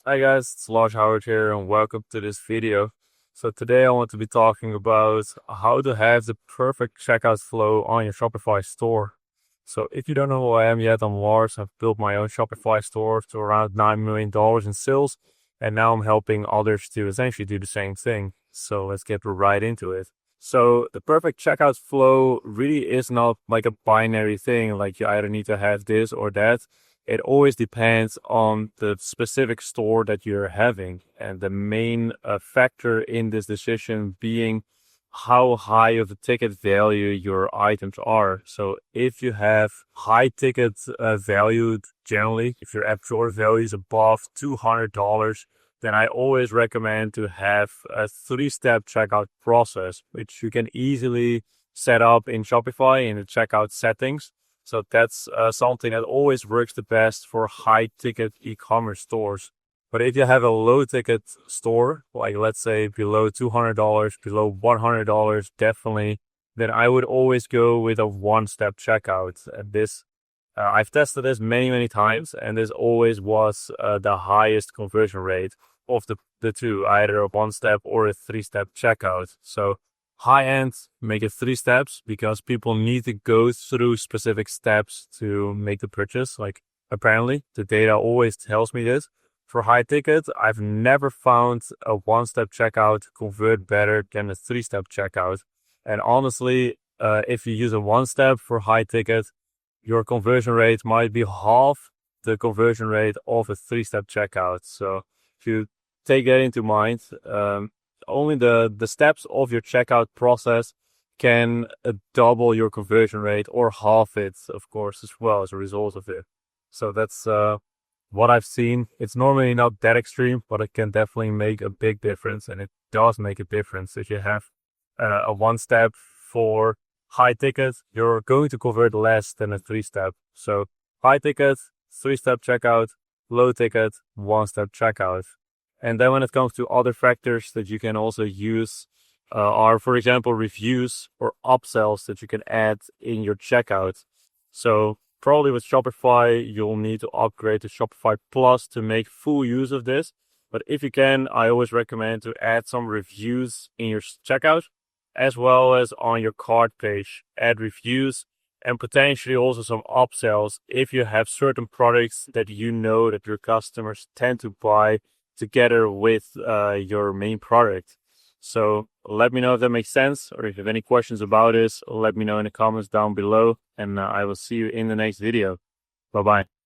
Hi guys, it's Lars Hauwert here and welcome to this video. So today I want to be talking about how to have the perfect checkout flow on your Shopify store. So if you don't know who I am yet, I'm Lars. I've built my own Shopify store to around $9 million in sales, and now I'm helping others to essentially do the same thing. So let's get right into it. So the perfect checkout flow really is not like a binary thing, like you either need to have this or that. It always depends on the specific store that you're having, and the main factor in this decision being how high of a ticket value your items are. So if you have high ticket valued, generally, if your app store value is above $200, then I always recommend to have a 3-step checkout process, which you can easily set up in Shopify in the checkout settings. So that's something that always works the best for high ticket e-commerce stores. But if you have a low ticket store, like let's say below $200, below $100, definitely, then I would always go with a 1-step checkout. And this, I've tested this many times, and this always was the highest conversion rate of the two, either a 1-step or a 3-step checkout. So high end, make it 3 steps because people need to go through specific steps to make the purchase. Like apparently the data always tells me this. For high ticket, I've never found a 1-step checkout convert better than a 3-step checkout. And honestly, if you use a 1-step for high ticket, your conversion rate might be half the conversion rate of a 3-step checkout. So if you take that into mind, only the steps of your checkout process can double your conversion rate or half it, of course, as well as a result of it. So that's what I've seen. It's normally not that extreme, but it can definitely make a big difference, and it does make a difference. If you have a 1-step for high ticket, you're going to convert less than a 3-step. So high ticket, 3-step checkout, low ticket, 1-step checkout. And then when it comes to other factors that you can also use are, for example, reviews or upsells that you can add in your checkout. So probably with Shopify, you'll need to upgrade to Shopify Plus to make full use of this. But if you can, I always recommend to add some reviews in your checkout, as well as on your cart page. Add reviews and potentially also some upsells if you have certain products that you know that your customers tend to buy together with your main product. So let me know if that makes sense, or if you have any questions about this, let me know in the comments down below, and I will see you in the next video. Bye bye.